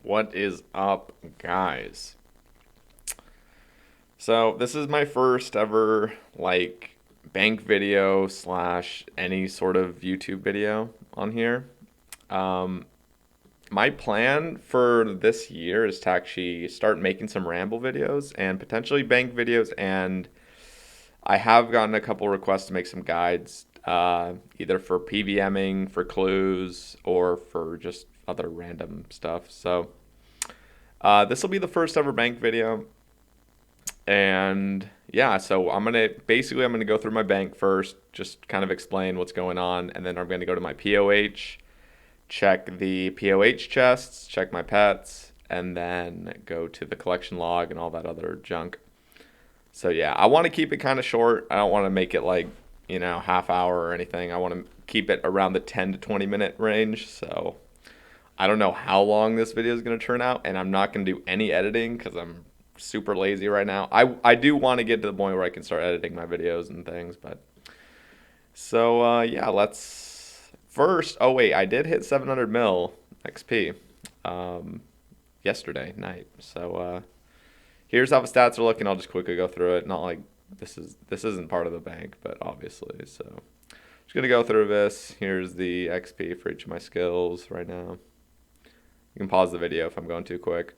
What is up, guys? So, this is my first ever, bank video slash any sort of YouTube video on here. Um, my plan for this year is to actually start making some ramble videos and potentially bank videos. And I have gotten a couple requests to make some guides, either for PVMing, for clues, or for just other random stuff. So, this will be the first ever bank video. And yeah, so I'm gonna go through my bank first, just kind of explain what's going on, and then I'm gonna go to my POH, check the POH chests, check my pets, and then go to the collection log and all that other junk. So yeah, I want to keep it kind of short. I don't want to make it half hour or anything. I want to keep it around the 10 to 20 minute range. So I don't know how long this video is going to turn out, and I'm not going to do any editing because I'm super lazy right now. I do want to get to the point where I can start editing my videos and things, but yeah, let's first. Oh wait, I did hit 700 mil XP yesterday night. Here's how the stats are looking. I'll just quickly go through it. Not like this isn't part of the bank, but obviously. So just gonna go through this. Here's the XP for each of my skills right now. You can pause the video if I'm going too quick.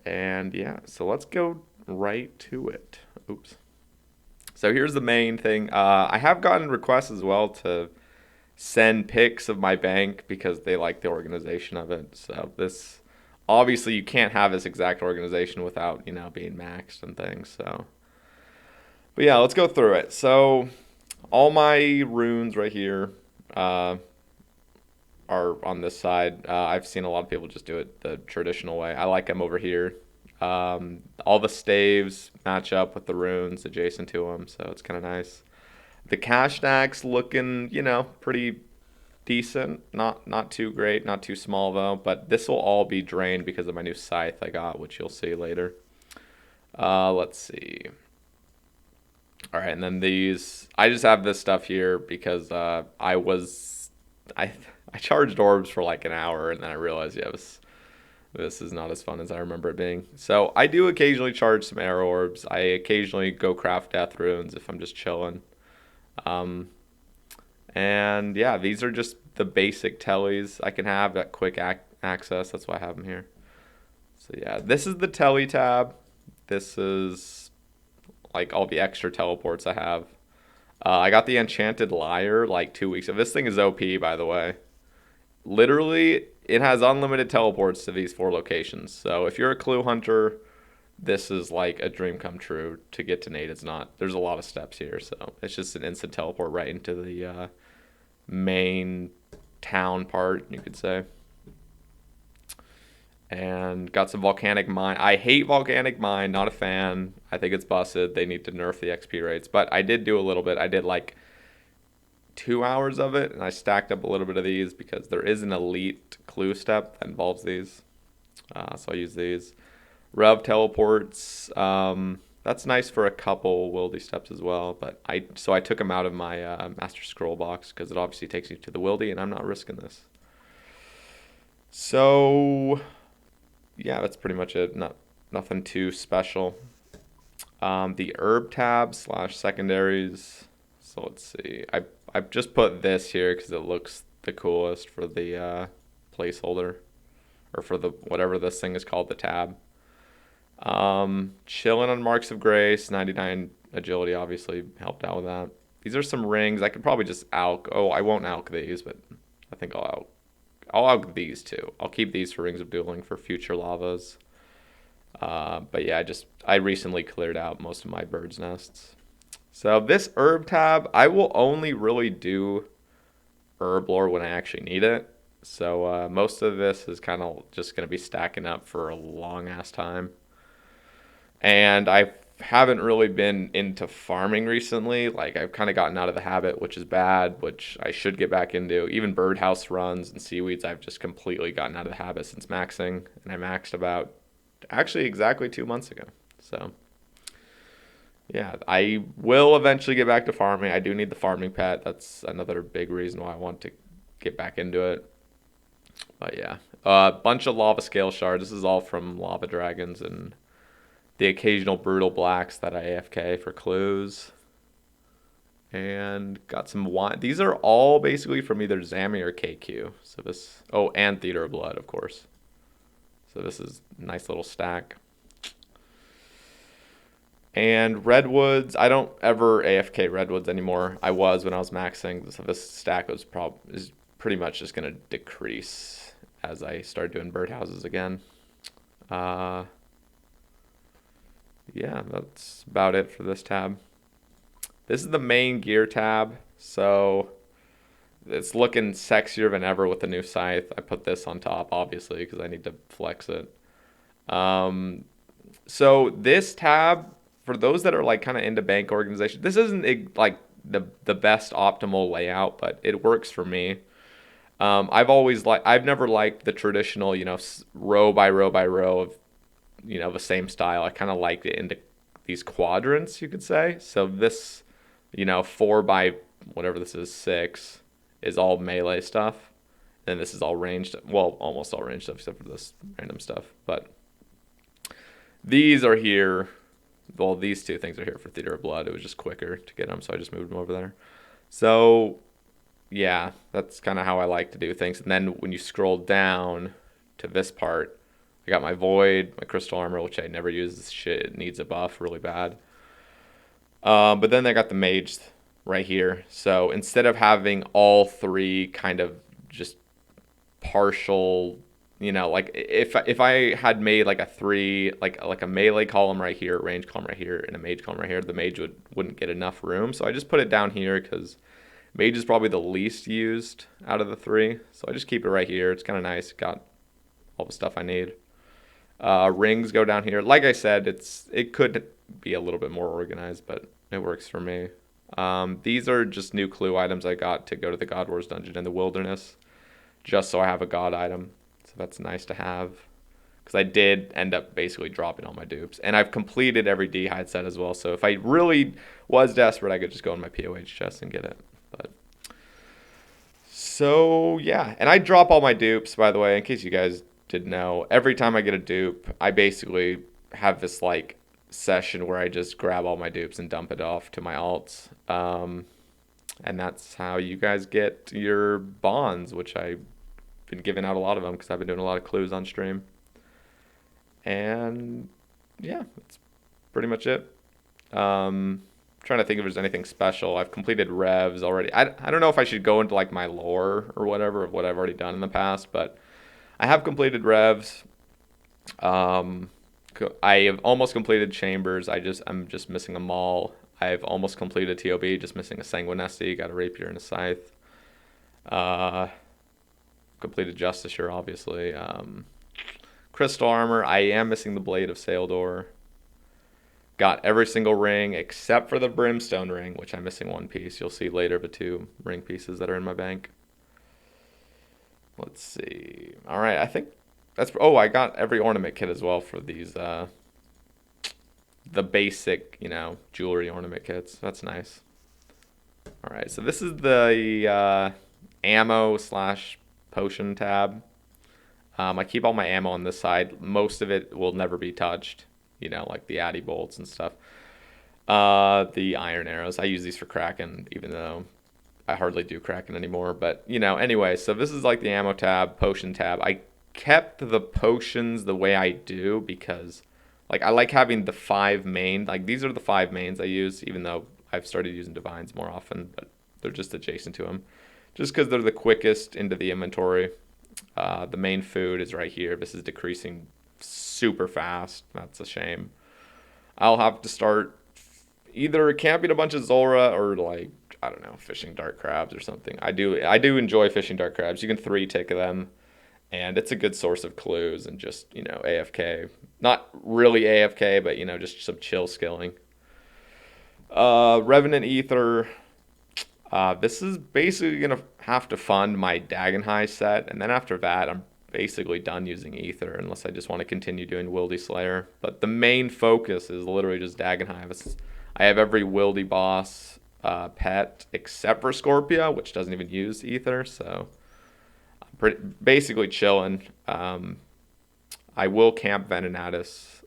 And yeah, so let's go right to it. Oops. So here's the main thing. I have gotten requests as well to send pics of my bank because they like the organization of it. So this, obviously, you can't have this exact organization without, being maxed and things. So, but yeah, let's go through it. So all my runes right here, are on this side. I've seen a lot of people just do it the traditional way. I like them over here. All the staves match up with the runes adjacent to them, so it's kind of nice. The cash stacks looking, pretty decent. Not too great, not too small though. But this will all be drained because of my new scythe I got, which you'll see later. Let's see. All right, and then these. I just have this stuff here because I I charged orbs for like an hour, and then I realized, yeah, this is not as fun as I remember it being. So I do occasionally charge some arrow orbs. I occasionally go craft death runes if I'm just chilling. Um, and yeah, these are just the basic tellies I can have at quick access. That's why I have them here. So yeah, this is the Tele Tab. This is like all the extra teleports I have. I got the Enchanted Lyre like 2 weeks ago. This thing is OP, by the way. Literally, it has unlimited teleports to these 4 locations. So if you're a clue hunter, this is like a dream come true. To get to Nate, it's not. There's a lot of steps here, so it's just an instant teleport right into the main town part, you could say. And got some Volcanic Mine. I hate Volcanic Mine, not a fan. I think it's busted. They need to nerf the XP rates. But I did do a little bit. I did like 2 hours of it, and I stacked up a little bit of these because there is an elite clue step that involves these. So I use these. Rev teleports. That's nice for a couple wildy steps as well. But I took them out of my Master Scroll box because it obviously takes you to the wildy, and I'm not risking this. So yeah, that's pretty much it. Nothing too special. The herb tab slash secondaries. So let's see. I just put this here because it looks the coolest for the placeholder, or for the whatever this thing is called, the tab. Chilling on Marks of Grace. 99 agility obviously helped out with that. These are some rings. I could probably just alch. Oh, I won't alch these, but I think I'll alch these two. I'll keep these for Rings of Dueling for future lavas. But yeah, I recently cleared out most of my bird's nests. So this herb tab, I will only really do herb lore when I actually need it. So most of this is kind of just going to be stacking up for a long ass time. And I haven't really been into farming recently. Like, I've kind of gotten out of the habit, which is bad, which I should get back into. Even birdhouse runs and seaweeds, I've just completely gotten out of the habit since maxing. And I maxed about actually exactly 2 months ago. So yeah, I will eventually get back to farming. I do need the farming pet. That's another big reason why I want to get back into it. But yeah, a bunch of lava scale shards. This is all from lava dragons and the occasional brutal blacks that I AFK for clues. And got some wine. These are all basically from either Zami or KQ. So this, oh, and Theater of Blood, of course. So this is a nice little stack. And redwoods, I don't ever AFK redwoods anymore. I was when I was maxing. So this stack is pretty much just gonna decrease as I start doing birdhouses again. Uh, yeah, that's about it for this tab. This is the main gear tab, so it's looking sexier than ever with the new scythe. I put this on top, obviously, because I need to flex it. So this tab, for those that are like kind of into bank organization, this isn't like the best optimal layout, but it works for me. I've never liked the traditional, row by row by row of, the same style. I kind of like it into these quadrants, you could say. So this, 4 by whatever this is, 6 is all melee stuff. And this is all ranged, well, almost all ranged stuff except for this random stuff. But these are here. Well, these two things are here for Theater of Blood. It was just quicker to get them, so I just moved them over there. So, yeah, that's kind of how I like to do things. And then when you scroll down to this part, I got my Void, my Crystal Armor, which I never use. This shit, it needs a buff really bad. But then I got the Mage right here. So instead of having all three kind of just partial, like if I had made like a three, like a melee column right here, range column right here, and a mage column right here, the mage wouldn't get enough room. So I just put it down here because mage is probably the least used out of the three. So I just keep it right here. It's kind of nice. Got all the stuff I need. Rings go down here. Like I said, it could be a little bit more organized, but it works for me. These are just new clue items I got to go to the God Wars dungeon in the wilderness, just so I have a God item. So that's nice to have, because I did end up basically dropping all my dupes. And I've completed every D-hide set as well, so if I really was desperate, I could just go in my POH chest and get it. But so, yeah. And I drop all my dupes, by the way, in case you guys didn't know. Every time I get a dupe, I basically have this, like, session where I just grab all my dupes and dump it off to my alts. And that's how you guys get your bonds, which I've been giving out a lot of them because I've been doing a lot of clues on stream. And yeah, that's pretty much it. Trying to think if there's anything special. I've completed revs already. I don't know if I should go into like my lore or whatever of what I've already done in the past, but I have completed revs. I have almost completed chambers. I'm just missing a maul. I've almost completed TOB, just missing a sanguinesti. Got a rapier and a scythe. Completed Justicure, obviously. Crystal armor. I am missing the blade of Saildor. Got every single ring except for the brimstone ring, which I'm missing one piece. You'll see later the 2 ring pieces that are in my bank. Let's see. All right, I think that's... Oh, I got every ornament kit as well for these, the basic, jewelry ornament kits. That's nice. All right, so this is the ammo / potion tab. I keep all my ammo on this side. Most of it will never be touched, like the Addy bolts and stuff. The iron arrows. I use these for Kraken, even though I hardly do Kraken anymore. But, anyway, so this is like the ammo tab, potion tab. I kept the potions the way I do because, like, I like having the 5 main. Like, these are the 5 mains I use, even though I've started using divines more often, but they're just adjacent to them. Just because they're the quickest into the inventory. The main food is right here. This is decreasing super fast. That's a shame. I'll have to start either camping a bunch of Zora or, like, I don't know, fishing dark crabs or something. I do enjoy fishing dark crabs. You can 3-tick them, and it's a good source of clues and just, AFK. Not really AFK, but, just some chill skilling. Revenant Ether. This is basically going to have to fund my Dagenhai set, and then after that, I'm basically done using Ether, unless I just want to continue doing Wildy Slayer. But the main focus is literally just Dagenhai. I have every Wildy boss pet except for Scorpia, which doesn't even use Ether, so I'm basically chilling. I will camp Venenatus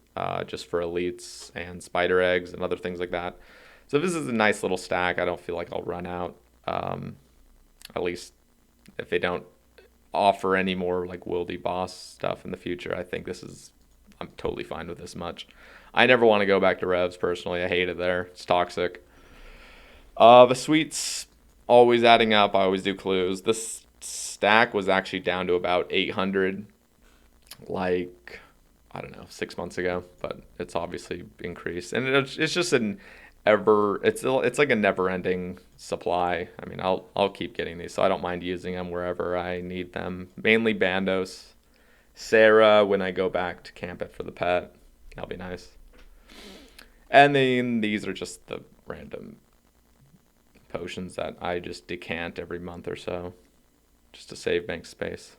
just for elites and spider eggs and other things like that. So this is a nice little stack. I don't feel like I'll run out. At least if they don't offer any more like wildy boss stuff in the future, I think I'm totally fine with this much. I never want to go back to revs personally. I hate it there. It's toxic. The sweets always adding up. I always do clues. This stack was actually down to about 800, like I don't know, 6 months ago, but it's obviously increased, and it's just it's like a never-ending supply. I mean, I'll keep getting these, so I don't mind using them wherever I need them. Mainly Bandos, Sarah when I go back to camp it for the pet. That'll be nice. And then these are just the random potions that I just decant every month or so, just to save bank space.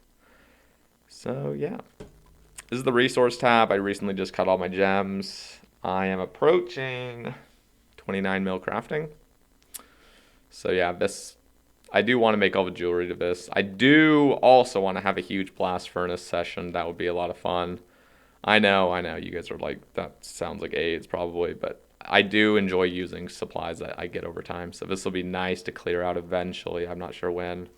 So yeah. This is the resource tab. I recently just cut all my gems. I am approaching 29 mil crafting. So yeah, I do want to make all the jewelry to this. I do also want to have a huge blast furnace session. That would be a lot of fun. I know. You guys are like, that sounds like AIDS probably, but I do enjoy using supplies that I get over time. So this will be nice to clear out eventually. I'm not sure when.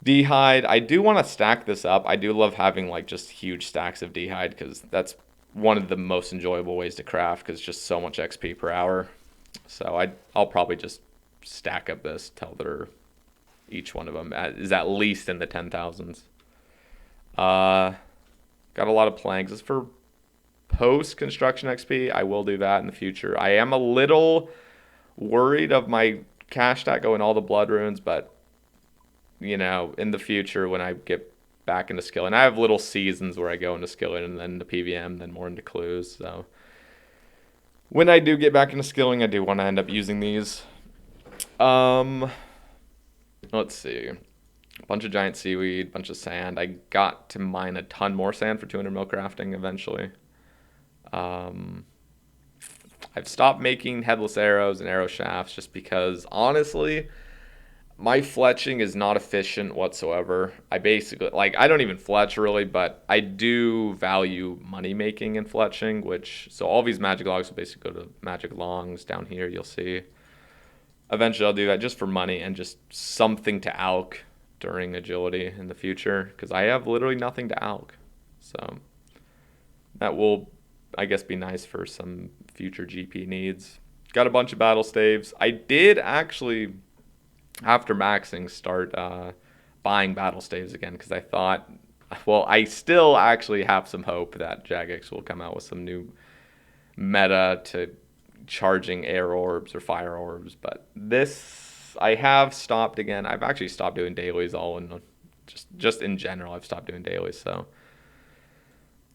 D'hide, I do want to stack this up. I do love having like just huge stacks of d'hide because that's one of the most enjoyable ways to craft because it's just so much XP per hour. So I'll probably just stack up this till each one of them is at least in the 10,000s. Got a lot of planks. As for post-construction XP, I will do that in the future. I am a little worried of my cash stack going all the blood runes, but in the future when I get back into skilling, I have little seasons where I go into skilling and then the PVM, then more into clues. So when I do get back into skilling, I do want to end up using these. Let's see. A bunch of giant seaweed, bunch of sand. I got to mine a ton more sand for 200 mil crafting eventually. I've stopped making headless arrows and arrow shafts just because, honestly, my fletching is not efficient whatsoever. I basically, I don't even fletch really, but I do value money making in fletching, so all these magic logs will basically go to magic longs down here, you'll see. Eventually I'll do that just for money and just something to alch during agility in the future, because I have literally nothing to alch. So that will, I guess, be nice for some future GP needs. Got a bunch of battle staves. I did actually, after maxing, start buying battle staves again because I thought, well, I still actually have some hope that Jagex will come out with some new meta to charging air orbs or fire orbs, but this I have stopped again. I've actually stopped doing dailies just in general. I've stopped doing dailies, so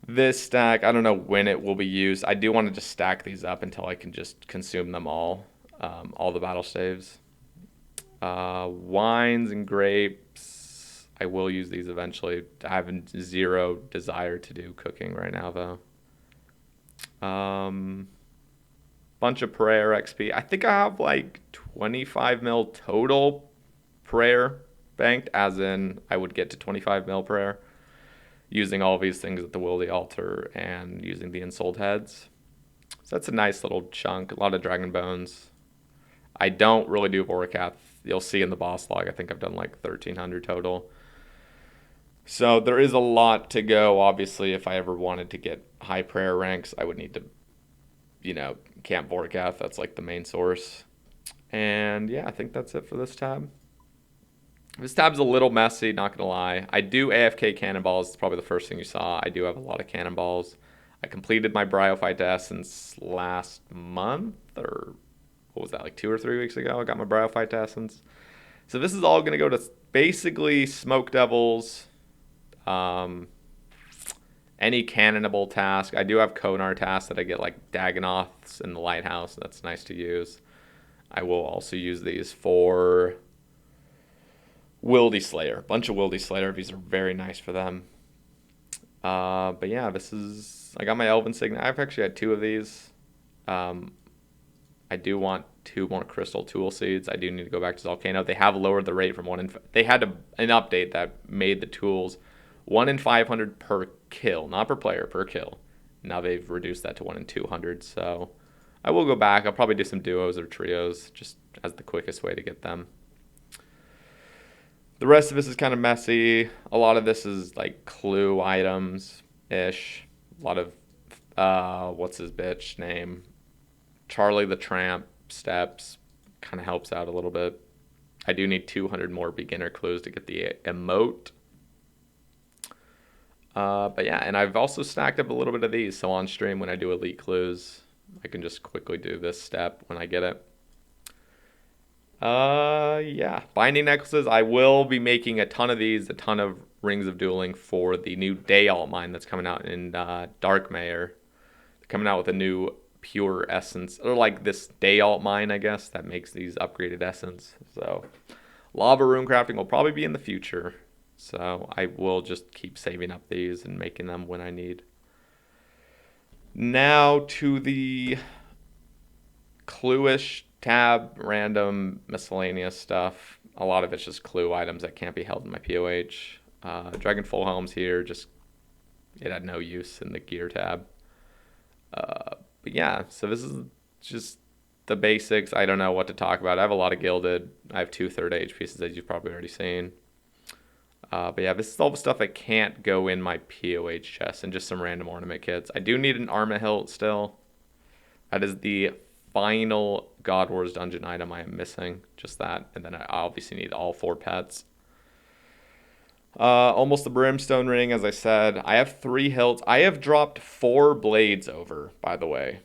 this stack, I don't know when it will be used. I do want to just stack these up until I can just consume them all the battle staves. Wines and grapes, I will use these eventually. I have zero desire to do cooking right now, though. Bunch of prayer XP. I think I have like 25 mil total prayer banked, as in I would get to 25 mil prayer using all these things at the Wildy altar and using the ensouled heads. So that's a nice little chunk. A lot of dragon bones. I don't really do Vorkath. You'll see in the boss log, I think I've done like 1,300 total. So there is a lot to go. Obviously, if I ever wanted to get high prayer ranks, I would need to, camp Vorkath. That's like the main source. And yeah, I think that's it for this tab. This tab's a little messy, not going to lie. I do AFK cannonballs. It's probably the first thing you saw. I do have a lot of cannonballs. I completed my Bryophyte Essence last month, or what was that, like 2 or 3 weeks ago? I got my Bryophyte Essence. So this is all going to go to basically Smoke Devils, any cannonable task. I do have Konar tasks that I get, like Dagonoths in the Lighthouse. That's nice to use. I will also use these for Wildy Slayer. Bunch of Wildy Slayer. These are very nice for them. But yeah, I got my Elven Signet. I've actually had 2 of these. I do want 2 more crystal tool seeds. I do need to go back to Volcano. They have lowered the rate from they had an update that made the tools 1 in 500 per kill, not per player, per kill. Now they've reduced that to 1 in 200. So I will go back. I'll probably do some duos or trios just as the quickest way to get them. The rest of this is kind of messy. A lot of this is like clue items ish. A lot of what's his bitch name? Charlie the Tramp steps kind of helps out a little bit. I do need 200 more beginner clues to get the emote. But yeah, and I've also stacked up a little bit of these. So on stream when I do elite clues, I can just quickly do this step when I get it. Yeah, binding necklaces. I will be making a ton of these, a ton of rings of dueling for the new day alt mine that's coming out in Dark Mayor. Coming out with a new pure essence, or like this day alt mine, I guess, that makes these upgraded essence. So lava rune crafting will probably be in the future. So I will just keep saving up these and making them when I need. Now to the clue-ish tab, random miscellaneous stuff. A lot of it's just clue items that can't be held in my POH. Dragon Full Helm's here, just it had no use in the gear tab. But yeah, so this is just the basics. I don't know what to talk about. I have a lot of gilded. I have 2 third age pieces as you've probably already seen. But yeah, this is all the stuff that can't go in my POH chest and just some random ornament kits. I do need an Arma hilt still. That is the final God Wars dungeon item I am missing. Just that. And then I obviously need all 4 pets. Almost the Brimstone Ring, as I said. I have 3 hilts. I have dropped 4 blades over, by the way.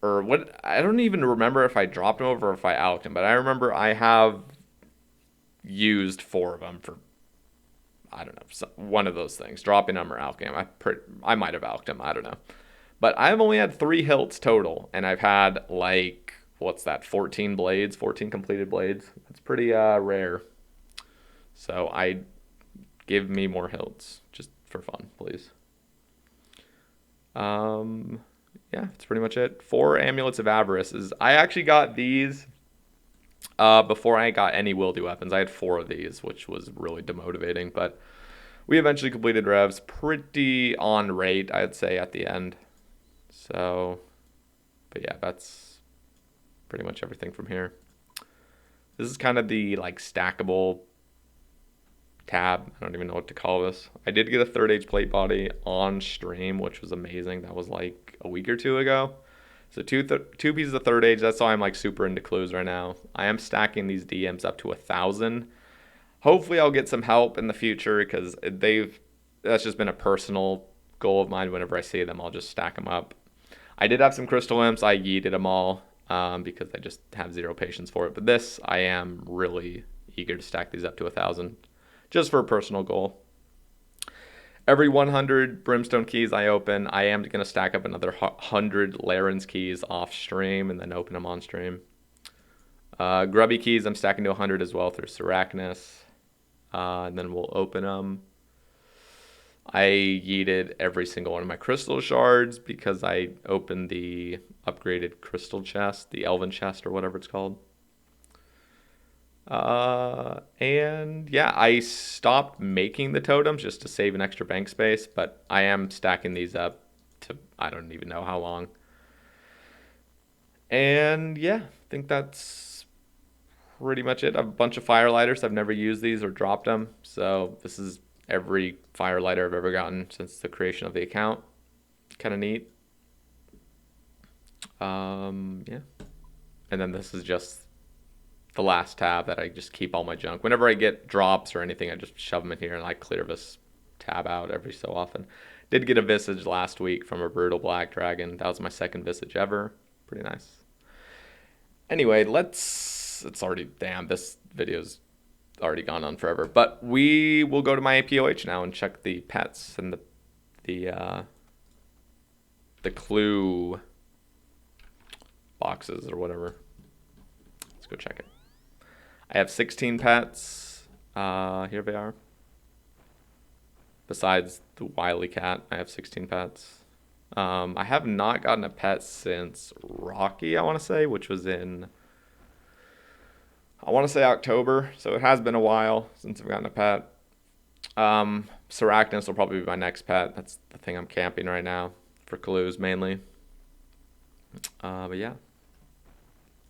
Or what? I don't even remember if I dropped them over or if I alched them. But I remember I have used 4 of them for, I don't know, one of those things. Dropping them or alching them. I might have alched them. I don't know. But I've only had 3 hilts total. And I've had, like, what's that? 14 blades? 14 completed blades? That's pretty rare. So give me more hilts, just for fun, please. Yeah, that's pretty much it. 4 Amulets of Avarice. I actually got these before I got any Wildy weapons. I had 4 of these, which was really demotivating. But we eventually completed revs pretty on rate, I'd say, at the end. So, but yeah, that's pretty much everything from here. This is kind of the, like, stackable tab. I don't even know what to call this. I did get a third age plate body on stream, which was amazing. That was like a week or 2 ago. So two pieces of third age. That's why I'm like super into clues right now. I am stacking these DMs up to 1,000. Hopefully I'll get some help in the future because that's just been a personal goal of mine. Whenever I see them, I'll just stack them up. I did have some crystal imps. I yeeted them all because I just have 0 patience for it. But this, I am really eager to stack these up to 1,000. Just for a personal goal. Every 100 Brimstone keys I open, I am going to stack up another 100 Laren's keys off stream and then open them on stream. Grubby keys, I'm stacking to 100 as well through Seracnus. And then we'll open them. I yeeted every single one of my crystal shards because I opened the upgraded crystal chest, the Elven chest or whatever it's called. And yeah, I stopped making the totems just to save an extra bank space, but I am stacking these up to, I don't even know how long. And yeah, I think that's pretty much it. I have a bunch of firelighters. I've never used these or dropped them. So this is every firelighter I've ever gotten since the creation of the account. Kind of neat. Yeah. And then this is just the last tab that I just keep all my junk. Whenever I get drops or anything, I just shove them in here and I clear this tab out every so often. Did get a visage last week from a brutal black dragon. That was my 2nd visage ever. Pretty nice. Anyway, it's already, damn, this video's already gone on forever. But we will go to my POH now and check the pets and the clue boxes or whatever. Let's go check it. I have 16 pets. Here they are. Besides the wily cat, I have 16 pets. I have not gotten a pet since Rocky, I want to say, which was in I want to say October, so it has been a while since I've gotten a pet. Sarachnus will probably be my next pet. That's the thing I'm camping right now for clues mainly. But yeah,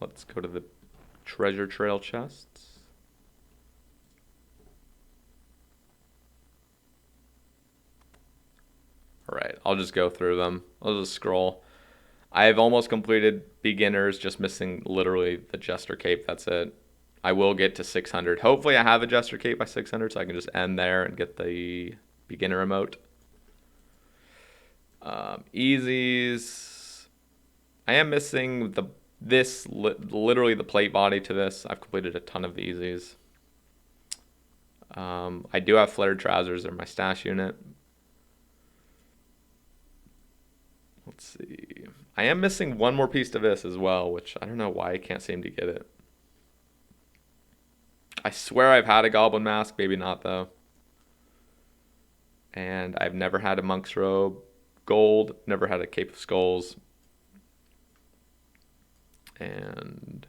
let's go to the treasure trail chests. All right, I'll just go through them. I'll just scroll. I've almost completed beginners, just missing literally the Jester Cape. That's it. I will get to 600. Hopefully I have a Jester Cape by 600 so I can just end there and get the beginner emote. Easies. I am missing literally the plate body to this. I've completed a ton of the easies. I do have flared trousers in my stash unit. Let's see. I am missing one more piece to this as well, which I don't know why I can't seem to get it. I swear I've had a goblin mask, maybe not though. And I've never had a monk's robe gold, never had a cape of skulls. And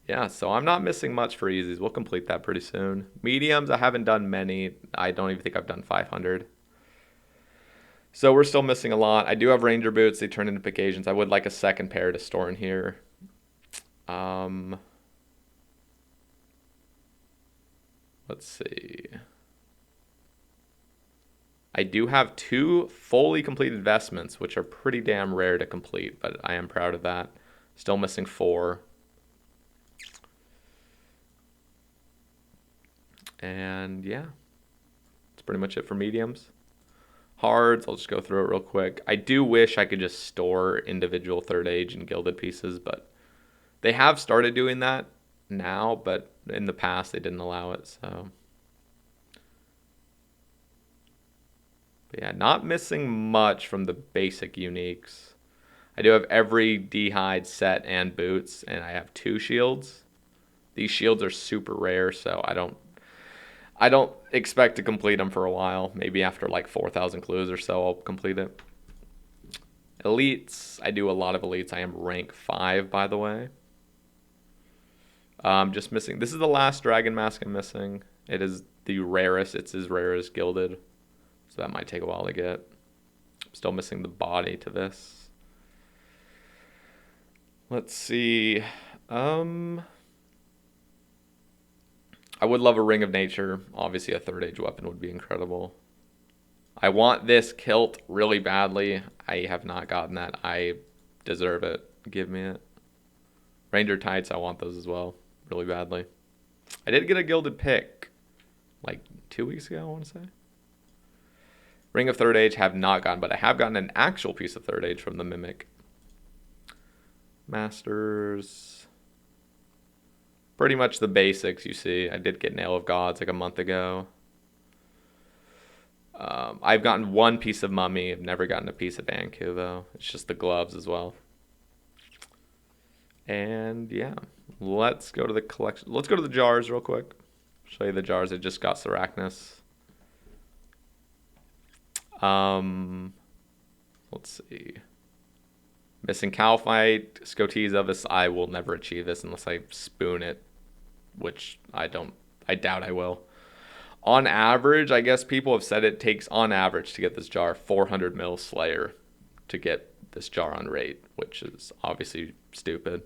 yeah, so I'm not missing much for easies. We'll complete that pretty soon. Mediums, I haven't done many. I don't even think I've done 500. So we're still missing a lot. I do have ranger boots. They turn into occasions. I would like a second pair to store in here. Let's see. I do have 2 fully completed vestments, which are pretty damn rare to complete, but I am proud of that. Still missing 4. And yeah, that's pretty much it for mediums. Hards, I'll just go through it real quick. I do wish I could just store individual third age and gilded pieces, but they have started doing that now, but in the past they didn't allow it, so. But yeah, not missing much from the basic uniques. I do have every D-hide set and boots, and I have 2 shields. These shields are super rare, so I don't expect to complete them for a while. Maybe after like 4,000 clues or so, I'll complete it. Elites, I do a lot of elites. I am rank 5, by the way. Just missing. This is the last dragon mask I'm missing. It is the rarest. It's as rare as gilded, so that might take a while to get. I'm still missing the body to this. Let's see. I would love a Ring of Nature. Obviously, a third age weapon would be incredible. I want this kilt really badly. I have not gotten that. I deserve it. Give me it. Ranger tights, I want those as well. Really badly. I did get a gilded pick like 2 weeks ago, I want to say. Ring of third age, have not gotten, but I have gotten an actual piece of third age from the Mimic. Masters. Pretty much the basics you see. I did get Nail of Gods like a month ago. I've gotten 1 piece of Mummy. I've never gotten a piece of Anku though. It's just the gloves as well. And yeah, let's go to the collection. Let's go to the jars real quick. Show you the jars. I just got Sarachnus. Let's see. Missing Calphite, Scotiza. This I will never achieve this unless I spoon it, which I doubt I will. On average, I guess people have said it takes on average to get this jar 400 mil Slayer to get this jar on rate, which is obviously stupid.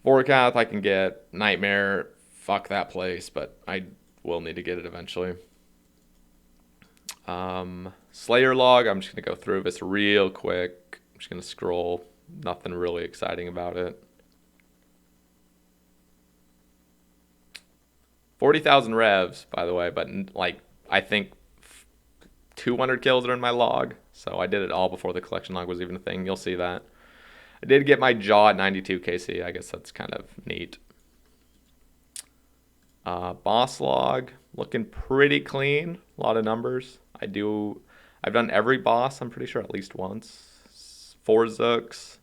Vorkath I can get. Nightmare, fuck that place, but I will need to get it eventually. Slayer log, I'm just going to go through this real quick. I'm just going to scroll. Nothing really exciting about it. 40,000 revs, by the way, but like I think 200 kills are in my log. So I did it all before the collection log was even a thing. You'll see that. I did get my jaw at 92 KC. I guess that's kind of neat. Boss log, looking pretty clean. A lot of numbers. I've done every boss, I'm pretty sure, at least once. 4 Zooks,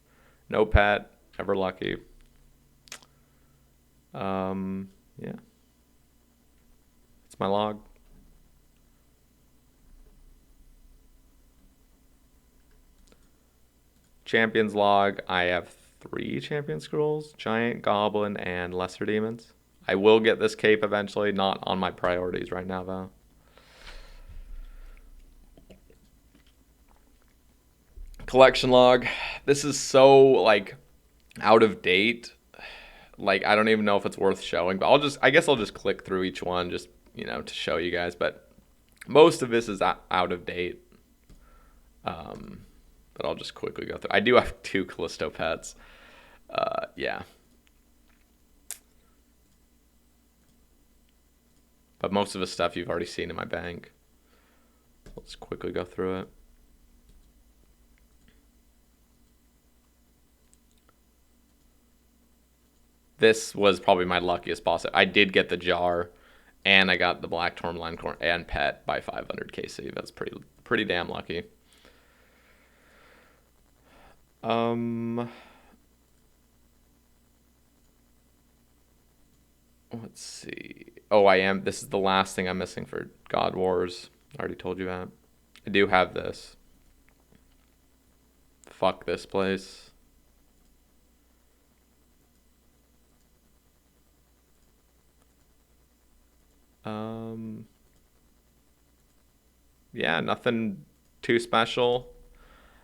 no pet, ever lucky. Yeah. It's my log. Champions log, I have 3 champion scrolls, giant, goblin, and lesser demons. I will get this cape eventually, not on my priorities right now though. Collection log. This is so like out of date. Like I don't even know if it's worth showing, but I guess I'll just click through each one just, to show you guys, but most of this is out of date. But I'll just quickly go through. I do have 2 Callisto pets. Yeah. But most of the stuff you've already seen in my bank. Let's quickly go through it. This was probably my luckiest boss. I did get the jar, and I got the Black Tourmaline Corn and pet by 500 KC. That's pretty damn lucky. Let's see. Oh, this is the last thing I'm missing for God Wars. I already told you that. I do have this. Fuck this place. Yeah, nothing too special.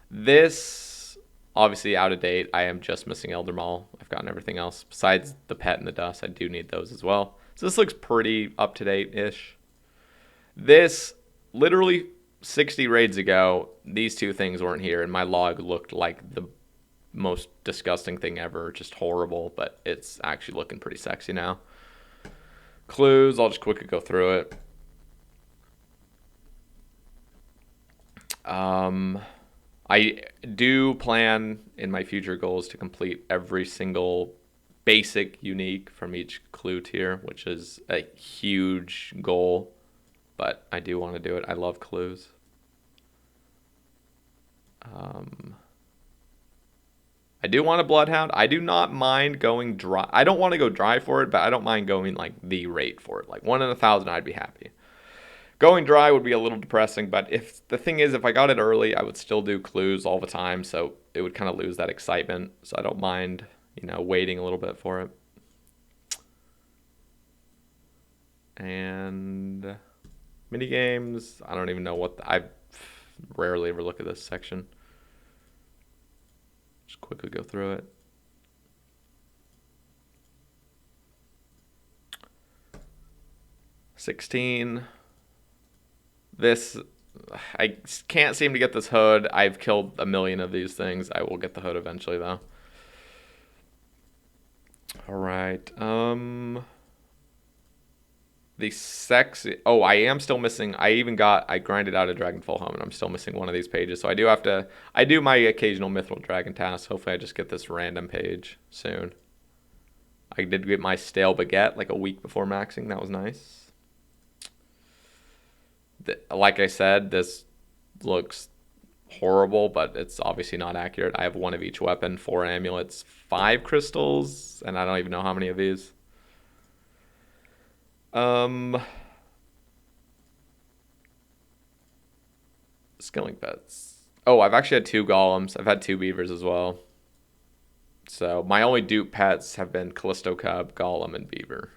This, obviously out of date. I am just missing Elder Maul. I've gotten everything else. Besides the pet and the dust, I do need those as well. So this looks pretty up to date-ish. This, literally 60 raids ago, these 2 things weren't here, and my log looked like the most disgusting thing ever. Just horrible, but it's actually looking pretty sexy now. Clues, I'll just quickly go through it. I do plan in my future goals to complete every single basic unique from each clue tier, which is a huge goal, but I do want to do it. I love clues. I do want a Bloodhound. I do not mind going dry. I don't want to go dry for it, but I don't mind going like the rate for it. Like 1 in 1,000, I'd be happy. Going dry would be a little depressing, but if I got it early, I would still do clues all the time, so it would kind of lose that excitement. So I don't mind, waiting a little bit for it. And mini games, I don't even know I rarely ever look at this section. Just quickly go through it. $16. This, I can't seem to get this hood. I've killed a million of these things. I will get the hood eventually, though. All right. The sexy. Oh, I am still missing. I grinded out a Dragonfall Home, and I'm still missing one of these pages. So I do have to. I do my occasional Mithril Dragon task. Hopefully, I just get this random page soon. I did get my Stale Baguette like a week before maxing. That was nice. Like I said, this looks horrible, but it's obviously not accurate. I have 1 of each weapon, 4 amulets, 5 crystals, and I don't even know how many of these. Skilling pets. Oh, I've actually had 2 golems. I've had 2 beavers as well. So my only dupe pets have been Callisto Cub, Golem, and Beaver.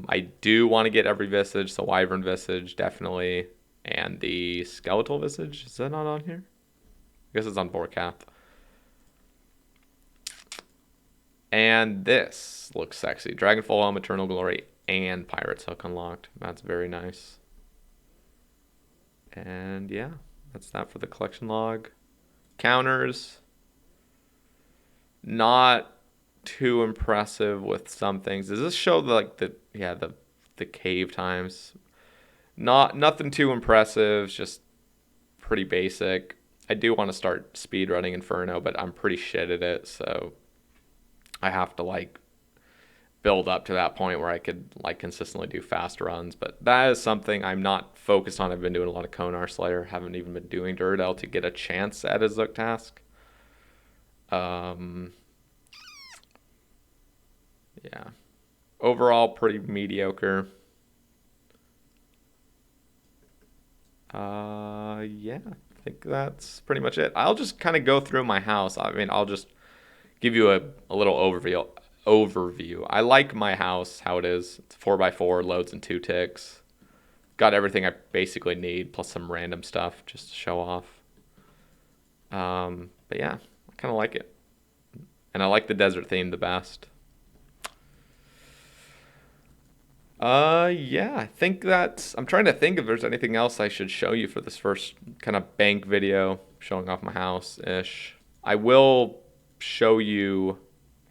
I do want to get every visage, so Wyvern visage, definitely. And the skeletal visage, is that not on here? I guess it's on Vorkath. And this looks sexy. Dragonfall Helm, Eternal Glory, and Pirate's Hook unlocked. That's very nice. And yeah, that's that for the collection log. Counters. Not too impressive with some things. Does this show the cave times? Nothing too impressive, just pretty basic. I do want to start speedrunning Inferno, but I'm pretty shit at it, so I have to build up to that point where I could consistently do fast runs. But that is something I'm not focused on. I've been doing a lot of Konar Slayer, haven't even been doing Duradel to get a chance at a Zook task. Yeah. Overall, pretty mediocre. Yeah. think that's pretty much it. I'll just kind of go through my house. I mean, I'll just give you a little overview. I like my house how it is. It's 4x4, loads in 2 ticks. Got everything I basically need, plus some random stuff just to show off. But yeah, I kind of like it. And I like the desert theme the best. Yeah, I think I'm trying to think if there's anything else I should show you for this first kind of bank video showing off my house-ish. I will show you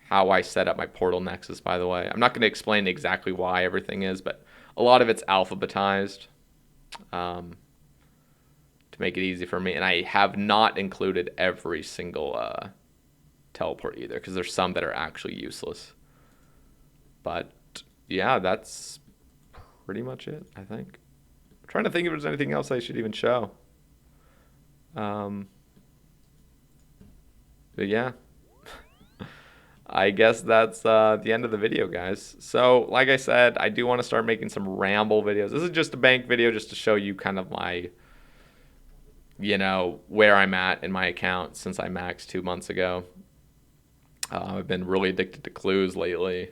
how I set up my Portal Nexus, by the way. I'm not going to explain exactly why everything is, but a lot of it's alphabetized to make it easy for me. And I have not included every single teleport either, because there's some that are actually useless. But yeah, that's pretty much it, I think. I'm trying to think if there's anything else I should even show. But yeah, I guess that's the end of the video, guys. So, like I said, I do want to start making some ramble videos. This is just a bank video just to show you kind of my, where I'm at in my account since I maxed 2 months ago. I've been really addicted to clues lately.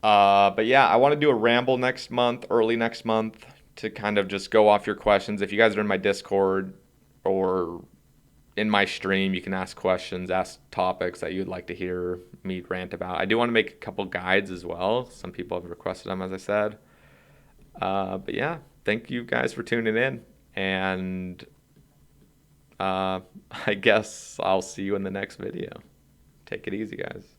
But yeah, I want to do a ramble next month, early next month, to kind of just go off your questions. If you guys are in my Discord or in my stream, you can ask questions, ask topics that you'd like to hear me rant about. I do want to make a couple guides as well. Some people have requested them, as I said. But yeah, thank you guys for tuning in. And I guess I'll see you in the next video. Take it easy, guys.